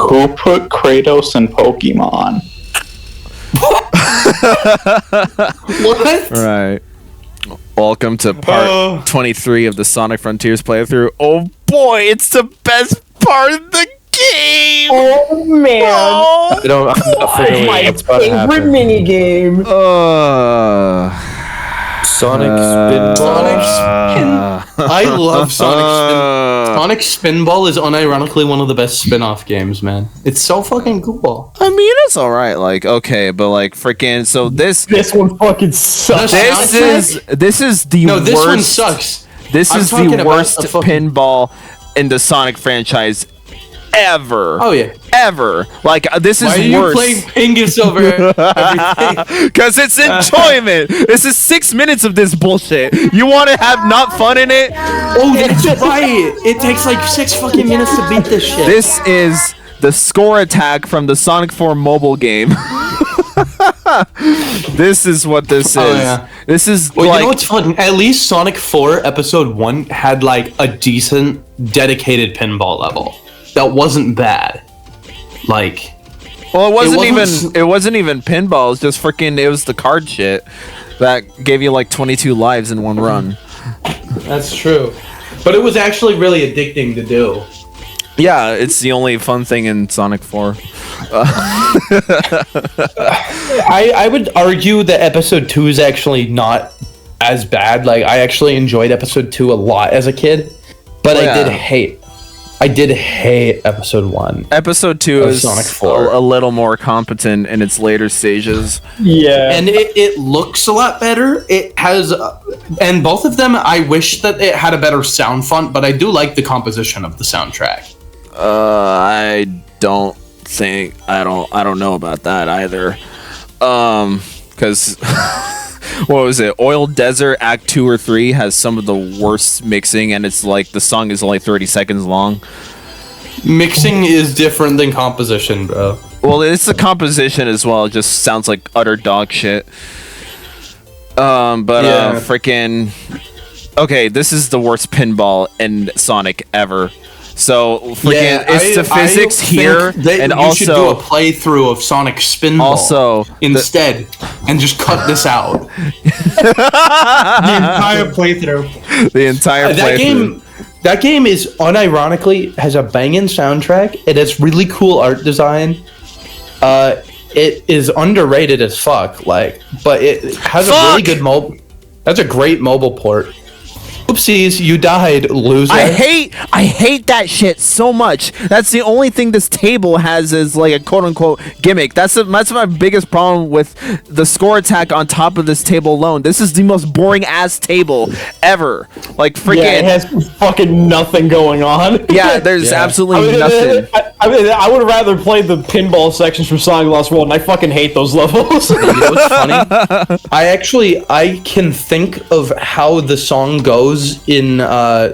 Who put Kratos in Pokemon? What? Right. Welcome to part 23 of the Sonic Frontiers playthrough. Oh boy, it's the best part of the game! Oh man! Oh, I'm not familiar. My What's about to favorite happen? mini game. Sonic Spinball. I love Sonic Spinball. Sonic Spinball is unironically one of the best spin-off games, man. It's so fucking cool. I mean, it's alright, like, okay, but like, freaking, so this one fucking sucks. this is the No, worst. this one sucks. This I'm is talking the about worst the fucking- pinball in the Sonic franchise ever. Oh yeah. Ever. Like, this is Why are you worse. playing Pingus over everything? Because it's enjoyment. This is 6 minutes of this bullshit. You want to have not fun in it? Oh, that's right. It takes like 6 fucking minutes to beat this shit. This is the score attack from the Sonic 4 mobile game. This is what this is. Oh, yeah. This is Well, like, you know what's fun? At least Sonic 4 Episode 1 had like a decent dedicated pinball level. That wasn't bad. Like, well, it wasn't wasn't even pinball. It was just freaking. It was the card shit that gave you like 22 lives in one run. that's true. But it was actually really addicting to do. Yeah, it's the only fun thing in Sonic 4. I would argue that Episode 2 is actually not as bad. Like, I actually enjoyed Episode 2 a lot as a kid. But Oh, yeah. I did hate Episode 1. Episode 2 Of is Sonic 4. a little more competent in its later stages. Yeah. And it looks a lot better. It has, and both of them, I wish that it had a better sound font, but I do like the composition of the soundtrack. I don't know about that either. Because what was it? Oil Desert Act 2 or 3 has some of the worst mixing, and it's like the song is only 30 seconds long. Mixing is different than composition, bro. Well, it's the composition as well. It just sounds like utter dog shit. Freaking. Okay, this is the worst pinball in Sonic ever. So freaking, it's the physics here, and you should do a also playthrough of Sonic Spinball also instead, and just cut this out. The entire playthrough. the entire playthrough. That game is unironically has a banging soundtrack. It has really cool art design. It is underrated as fuck, but it has a really good mobile. That's a great mobile port. Oopsies, you died, loser. I hate that shit so much. That's the only thing this table has is like a quote-unquote gimmick. That's my biggest problem with the score attack on top of this table alone. This is the most boring ass table ever. Like freaking. Yeah, it has fucking nothing going on. Yeah, there's absolutely nothing. I would rather play the pinball sections from Sonic Lost World, and I fucking hate those levels. You know what's funny? I can think of how the song goes in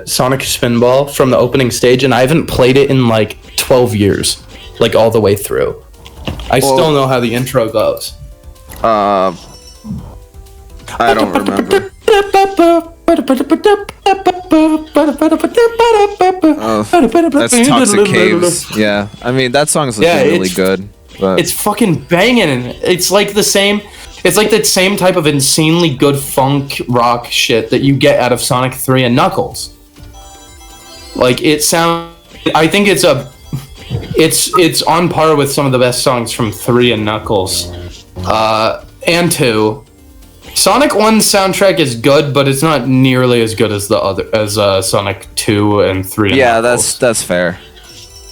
Sonic Spinball from the opening stage, and I haven't played it in like 12 years, like all the way through. I still know how the intro goes. I don't remember. That's Toxic Caves. Yeah, I mean that song's really good. But It's fucking banging. It's like the same. It's like that same type of insanely good funk rock shit that you get out of Sonic 3 and Knuckles. Like it sounds. I think it's on par with some of the best songs from 3 and Knuckles, and 2. Sonic 1's soundtrack is good, but it's not nearly as good as Sonic 2 and 3. And yeah, Knuckles. that's fair.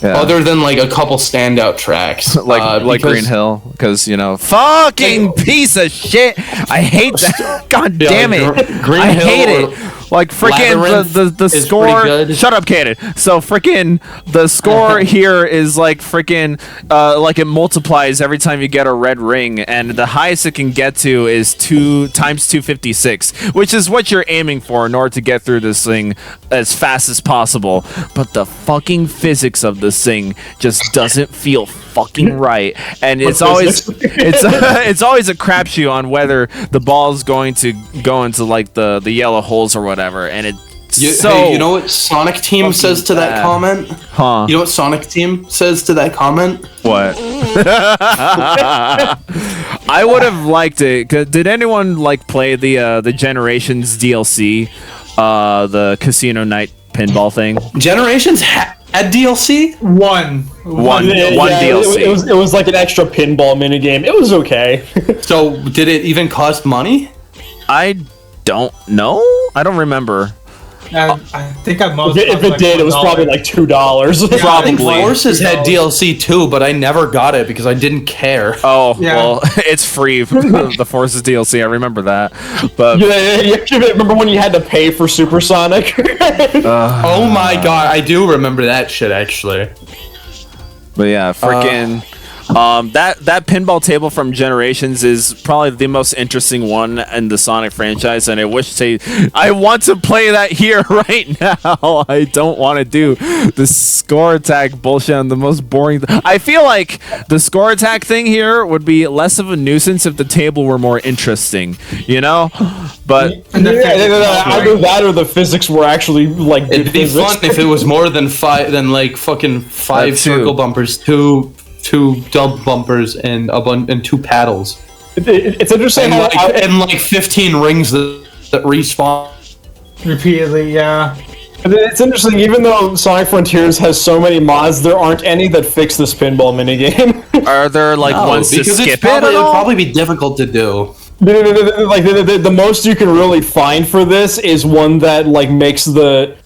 Yeah. Other than like a couple standout tracks, like Green Hill, because fucking piece of shit. I hate that. God damn it. I hate it. Like freaking the score. Shut up, Caedon. So freaking the score here is like freaking like it multiplies every time you get a red ring, and the highest it can get to is 2 times 256, which is what you're aiming for in order to get through this thing as fast as possible. But the fucking physics of this thing just doesn't feel fucking right, and it's always it's always a crapshoot on whether the ball's going to go into like the yellow holes or whatever, and it You know what Sonic Team says to that comment? Huh? You know what Sonic Team says to that comment? What? I would have liked it. Did anyone like play the Generations DLC, the Casino Night pinball thing? Generations had DLC? One DLC. It was like an extra pinball minigame. It was okay. So did it even cost money? I don't know. I don't remember. And I think at most. If it did, it was probably like $2. I think Forces had DLC too, but I never got it because I didn't care. Oh, well, it's free. The Forces DLC, I remember that. But remember when you had to pay for Supersonic? Oh my god, I do remember that shit actually. But yeah, freaking that pinball table from Generations is probably the most interesting one in the Sonic franchise, and I want to play that here right now. I don't want to do the score attack bullshit on the most boring. I feel like the score attack thing here would be less of a nuisance if the table were more interesting, you know? But either that or the physics were actually like. It'd be fun if it was more than fucking five circle bumpers, two dub bumpers, and and two paddles. It's interesting and like 15 rings that respawn repeatedly. Yeah. It's interesting, even though Sonic Frontiers has so many mods, there aren't any that fix this pinball minigame. Are there like ones to skip it? It'd probably be difficult to do. Like the most you can really find for this is one that like makes the.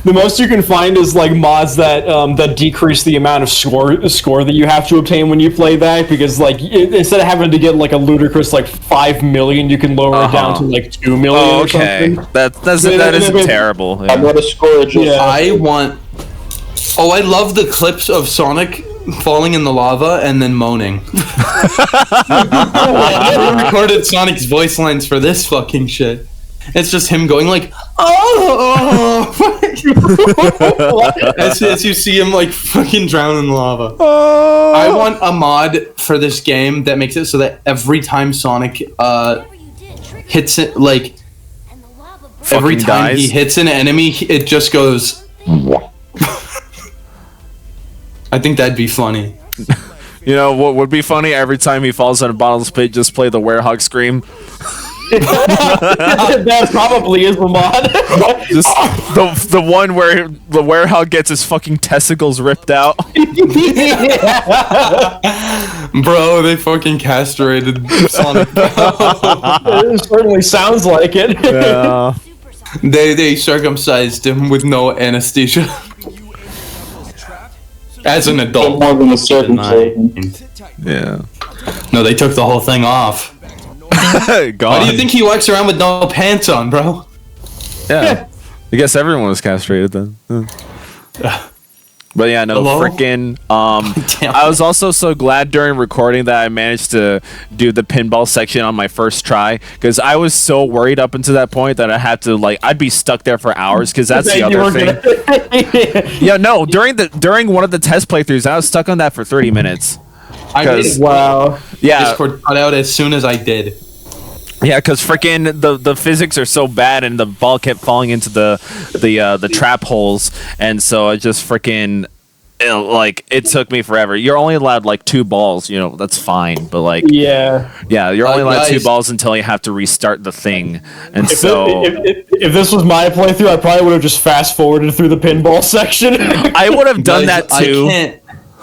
The most you can find is like mods that that decrease the amount of score that you have to obtain when you play that, because like instead of having to get like a ludicrous like 5 million, you can lower it down to like 2 million. Oh, okay, that isn't terrible. Yeah. I'm gonna score it. I love the clips of Sonic falling in the lava and then moaning. I recorded Sonic's voice lines for this fucking shit. It's just him going like, oh, as you see him like fucking drown in lava. I want a mod for this game that makes it so that every time Sonic hits it, like every time he hits an enemy, it just goes. I think that'd be funny. You know what would be funny? Every time he falls in a bottomless pit, just play the werehog scream. That probably is the mod. Just the one where the werehog gets his fucking testicles ripped out. Bro, they fucking castrated Sonic. It certainly sounds like it. Yeah. They circumcised him with no anesthesia. As an adult. More than a circumcision. Yeah. No, they took the whole thing off. Why do you think he walks around with no pants on, bro? Yeah. I guess everyone was castrated then. But yeah, no, freaking. I was also so glad during recording that I managed to do the pinball section on my first try, because I was so worried up until that point that I had to I'd be stuck there for hours, because that's the other thing. Yeah, no, during one of the test playthroughs, I was stuck on that for 30 minutes. Wow. Yeah. Discord cut out as soon as I did. Yeah, because freaking the physics are so bad, and the ball kept falling into the trap holes, and so I just freaking it took me forever. You're only allowed 2 balls, that's fine, but yeah, you're only allowed 2 balls until you have to restart the thing, and if this was my playthrough, I probably would have just fast forwarded through the pinball section. I would have done that too.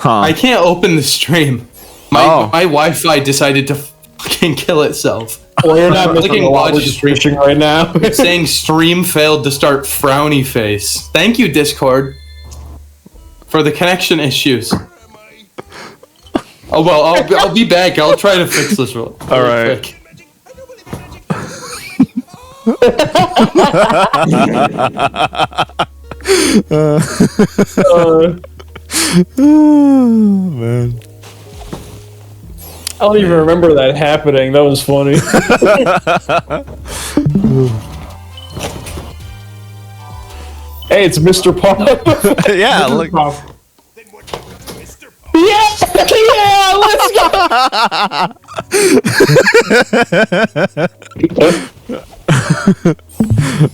I can't open the stream. My Wi-Fi decided to fucking kill itself. Well, you're not missing a lot restriction right now. It's saying stream failed to start frowny face. Thank you, Discord, for the connection issues. Oh well, I'll be back. I'll try to fix this real quick. Man. I don't even remember that happening. That was funny. Hey, it's Mr. Pop. Yeah, look. Yeah, let's go.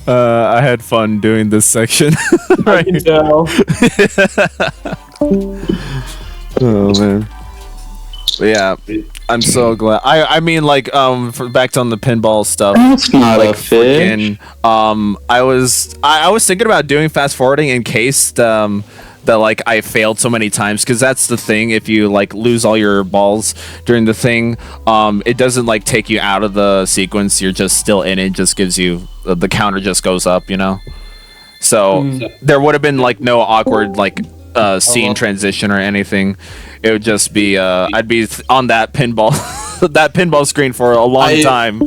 I had fun doing this section. I can tell. Oh man. But yeah, I'm so glad. I mean, like, back on the pinball stuff. That's not like a fish. freaking, I was thinking about doing fast forwarding in case that like I failed so many times, because that's the thing. If you like lose all your balls during the thing, it doesn't like take you out of the sequence. You're just still in it. Just gives you the counter just goes up, you know. So there would have been like no awkward like scene transition or anything. It would just be I'd be on that pinball that pinball screen for a long time.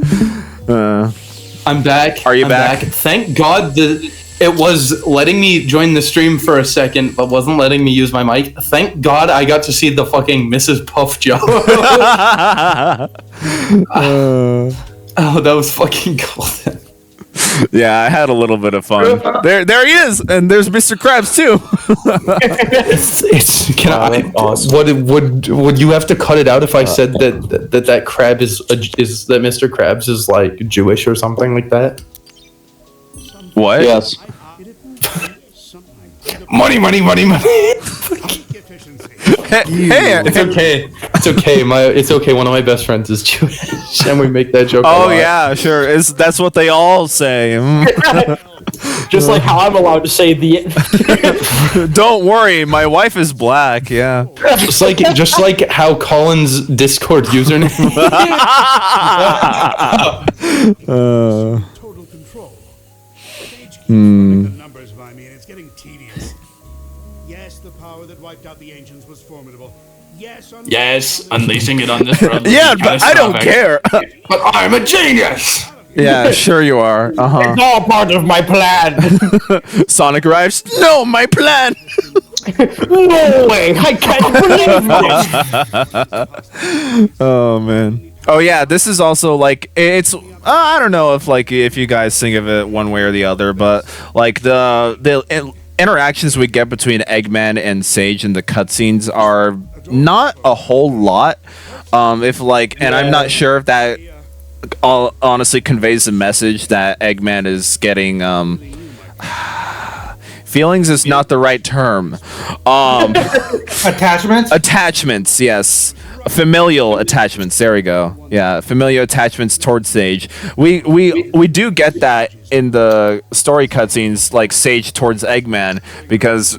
I'm back. Are you I'm back? Thank God that it was letting me join the stream for a second, but wasn't letting me use my mic. Thank God I got to see the fucking Mrs. Puff Joe. Oh, that was fucking golden. Yeah, I had a little bit of fun. There he is, and there's Mr. Krabs too. Would you have to cut it out if I said that crab is that Mr. Krabs is like Jewish or something like that? What? Yes. Money. Hey, It's okay. It's okay. It's okay. One of my best friends is Jewish, and we make that joke. a oh lot. yeah, sure. That's what they all say. Just like how I'm allowed to say the. Don't worry, my wife is black. Yeah. just like how Colin's Discord username. Total control. Sage keeps running the numbers by me, and it's getting tedious. Yes, the power that wiped out the ancients was formidable. Yes, unleashing it on this world. Yeah, but I don't care. But I'm a genius. Yeah, sure you are. It's all part of my plan. Sonic arrives. No, my plan. No way! I can't believe this. Oh man. Oh yeah, this is also like it's. I don't know if you guys think of it one way or the other, but like the interactions we get between Eggman and Sage in the cutscenes are not a whole lot. And I'm not sure if that honestly conveys the message that Eggman is getting. Feelings is not the right term. Attachments? Attachments, yes. Familial attachments. There we go. Yeah, familial attachments towards Sage. We do get that in the story cutscenes, like Sage towards Eggman, because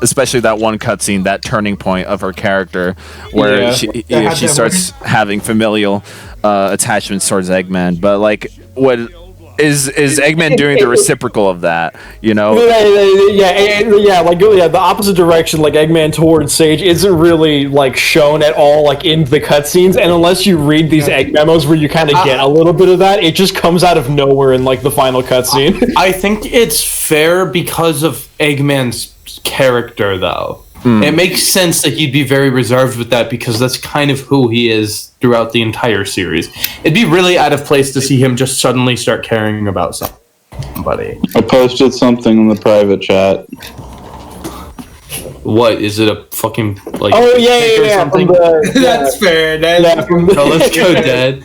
especially that one cutscene, that turning point of her character, where she starts having familial attachments towards Eggman. But like, what is Eggman doing the reciprocal of that? You know? The opposite direction, like Eggman towards Sage, isn't really like shown at all, like in the cutscenes. And unless you read these egg memos where you kind of get a little bit of that, it just comes out of nowhere in like the final cutscene. I think it's fair because of Eggman's character, though. It makes sense that he'd be very reserved with that because that's kind of who he is throughout the entire series. It'd be really out of place to see him just suddenly start caring about somebody. I posted something in the private chat. What is it? A fucking like? Oh yeah. Something? That's fair. Oh, let's go, Dad.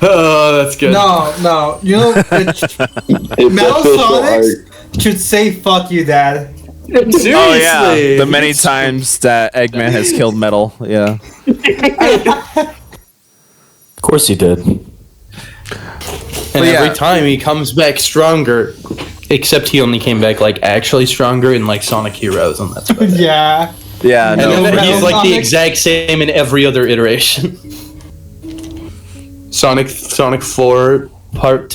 Oh, that's good. No. You know, Metal Sonic should say "fuck you, Dad." Seriously? Oh yeah, the many times that Eggman has killed Metal. Yeah. Of course he did. And every time he comes back stronger, except he only came back like actually stronger in like Sonic Heroes, and that's about it. Yeah. Yeah. And No. then he's like the exact same in every other iteration. Sonic 4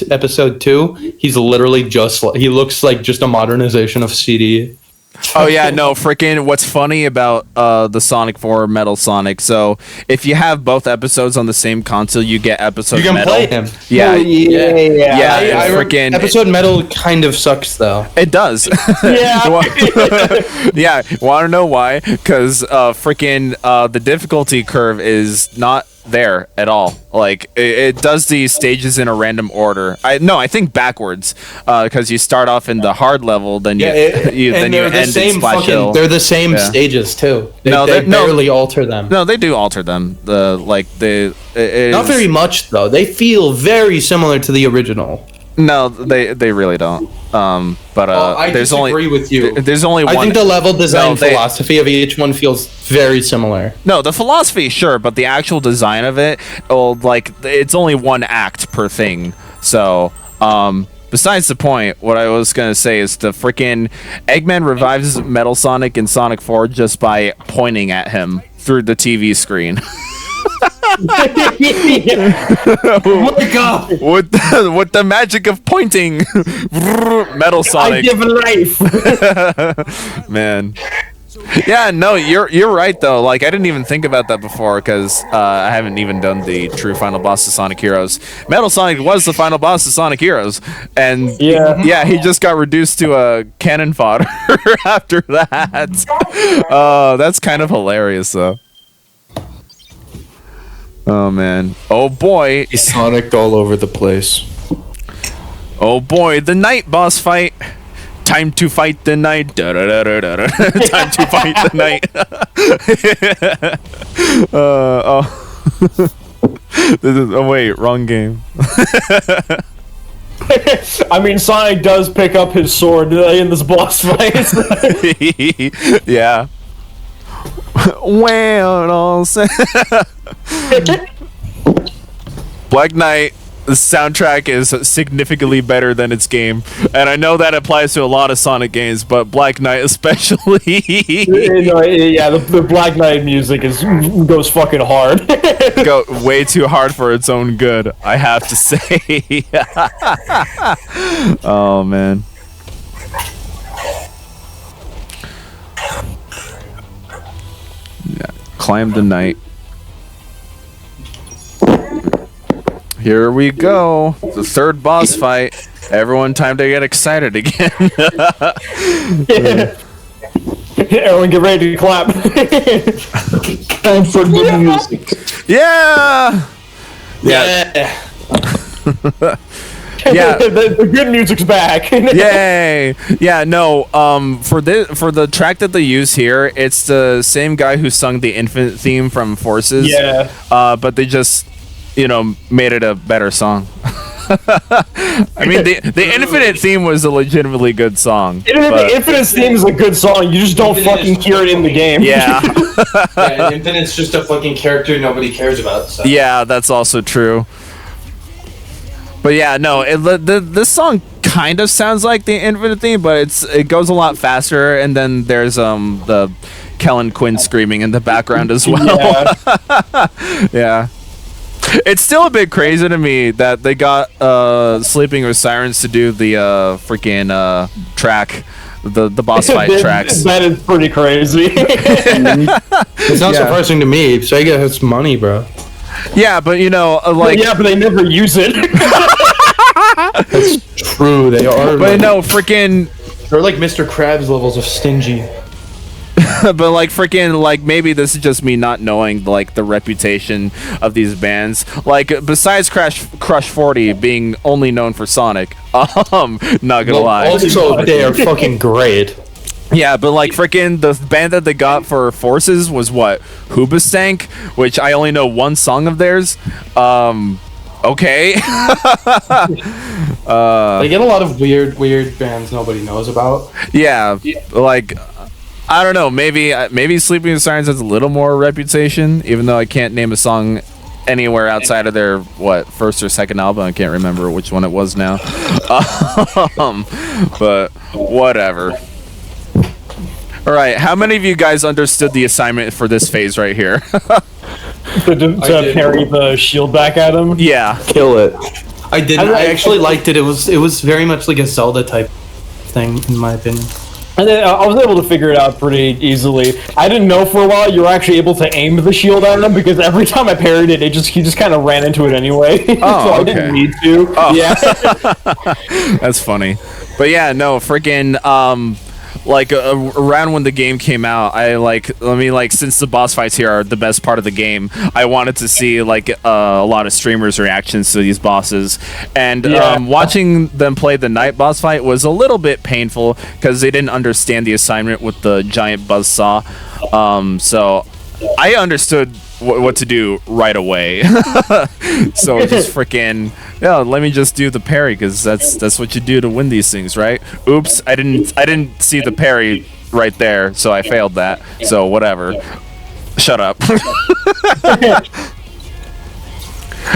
episode 2. He's literally he looks like just a modernization of CD. Oh yeah, no, freaking what's funny about the Sonic 4 Metal Sonic, so if you have both episodes on the same console, you get episode You can Metal. play him. Yeah. I Freaking episode Metal kind of sucks though. it does. Yeah, want to know why? Because freaking the difficulty curve is not there at all. Like it does these stages in a random order. I think backwards, because you start off in the hard level, then you end in Splash Hill. They're the same stages too. They barely alter them. No, they do alter them. Not very much though. They feel very similar to the original. No, they really don't. I there's disagree with you. There's only one. I think the level design philosophy of each one feels very similar. No, the philosophy, sure, but the actual design of it, it's only one act per thing. So, besides the point, what I was gonna say is the freaking Eggman revives Metal Sonic in Sonic 4 just by pointing at him through the TV screen. Oh my god! With the magic of pointing, Metal Sonic. I give life. Man. Yeah, no, you're right though. Like I didn't even think about that before because I haven't even done the true final boss of Sonic Heroes. Metal Sonic was the final boss of Sonic Heroes, and he just got reduced to a cannon fodder after that. That's kind of hilarious though. Oh man. Oh boy. He's Sonic all over the place. Oh boy, the night boss fight. Time to fight the night. Time to fight the night. Oh wait, wrong game. I mean, Sonic does pick up his sword in this boss fight. Yeah. Well, Black Knight, the soundtrack is significantly better than its game, and I know that applies to a lot of Sonic games, but Black Knight especially. The Black Knight music goes fucking hard. Go way too hard for its own good, I have to say. Oh man. Yeah. Climb the night. Here we go. The third boss fight. Everyone, time to get excited again. Everyone, get ready to clap. Time for good music. Yeah. Yeah. Yeah, the good music's back. Yay! Yeah, no. For the track that they use here, it's the same guy who sung the Infinite theme from Forces. Yeah. But they just, made it a better song. I mean, the Infinite theme was a legitimately good song. The Infinite theme is a good song. You just don't fucking hear it in the game. Yeah. And Infinite's just a fucking character nobody cares about. So. Yeah, that's also true. But yeah, no, this song kind of sounds like the Infinite theme, but it goes a lot faster, and then there's the Kellen Quinn screaming in the background as well. Yeah. It's still a bit crazy to me that they got Sleeping with Sirens to do the freaking track, the boss fight tracks. That is pretty crazy. It's not surprising to me. Sega has money, bro. Yeah, but but they never use it. That's true. They are. But no, freaking. They're like Mr. Krabs levels of stingy. But maybe this is just me not knowing the reputation of these bands. Besides Crush 40 being only known for Sonic, not gonna lie. Also, they are fucking great. Yeah, but the band that they got for Forces was what? Hoobastank, which I only know one song of theirs. Okay. They get a lot of weird bands nobody knows about. Yeah, I don't know. Maybe Sleeping with Sirens has a little more reputation, even though I can't name a song anywhere outside of their first or second album. I can't remember which one it was now. But whatever. All right, how many of you guys understood the assignment for this phase right here? to parry the shield back at him? Yeah. Kill it. I did. I actually liked it. It was very much like a Zelda type thing, in my opinion. And then I was able to figure it out pretty easily. I didn't know for a while you were actually able to aim the shield at him, because every time I parried it, he just kind of ran into it anyway. Oh, so I okay. didn't need to. Oh. Yeah. That's funny. But yeah, no, freaking around when the game came out, since the boss fights here are the best part of the game, I wanted to see a lot of streamers' reactions to these bosses, and watching them play the night boss fight was a little bit painful because they didn't understand the assignment with the giant buzzsaw. So I understood what to do right away. So just freaking let me just do the parry because that's what you do to win these things, right? Oops, I didn't see the parry right there, so I failed that. So whatever. Shut up.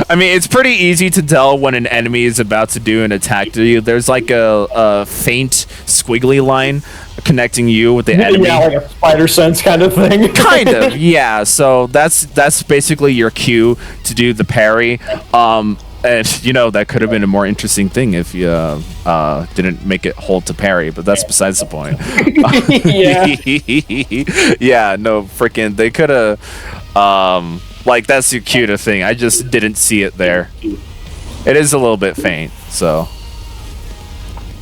I mean, it's pretty easy to tell when an enemy is about to do an attack to you. There's like a faint squiggly line connecting you with the enemy. Yeah, like a spider sense kind of thing. Kind of, yeah. So that's basically your cue to do the parry. And that could have been a more interesting thing if you didn't make it hold to parry, but that's besides the point. Yeah, no, freaking, they could have. That's your cue to thing. I just didn't see it there. It is a little bit faint, so.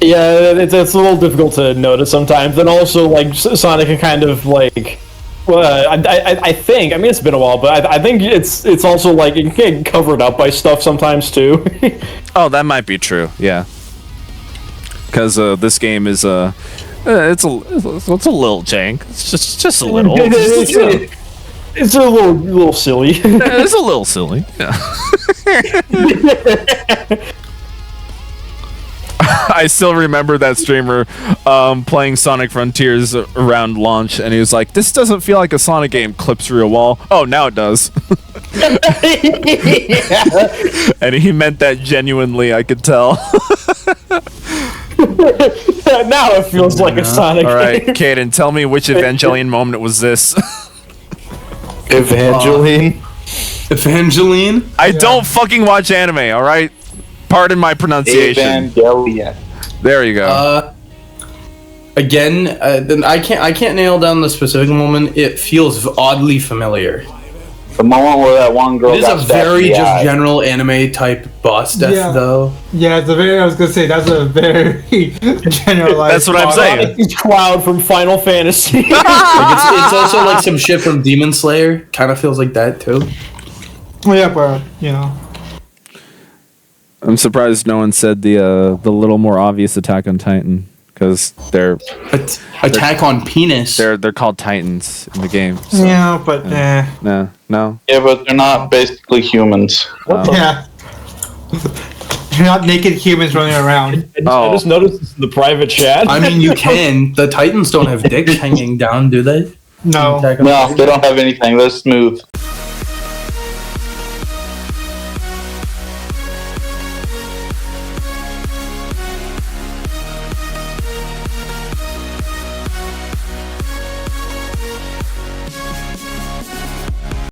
Yeah, it's a little difficult to notice sometimes, and also Sonic can kind of I think. I mean, it's been a while, but I think it's also it can get covered up by stuff sometimes too. Oh, that might be true. Yeah, because this game is it's a little jank. It's just a little. It's a little silly. It's a little silly. Yeah. I still remember that streamer playing Sonic Frontiers around launch, and he was like, "This doesn't feel like a Sonic game." Clips through a wall. Oh, now it does. And he meant that genuinely. I could tell. Now it feels like a Sonic. All right, Caedon, tell me which Evangelion moment was this. Evangeline? I don't fucking watch anime, alright? Pardon my pronunciation. Evangelion. There you go. Again, I can't nail down the specific moment. It feels oddly familiar. The moment where that one girl It is got a very stabbed in the eye. just general anime type boss death, though. Yeah, I was gonna say that's a very generalized. That's what I'm saying. It's Cloud from Final Fantasy. It's also like some shit from Demon Slayer. Kind of feels like that too. Well, yeah, but I'm surprised no one said the little more obvious Attack on Titan, because they're Attack on Penis. they're called Titans in the game. So. Yeah, but No. Yeah, but they're not basically humans. yeah. You're not naked humans running around. I just noticed this in the private chat. I mean, you can. The Titans don't have dicks hanging down, do they? No. No, they don't have anything. They're smooth.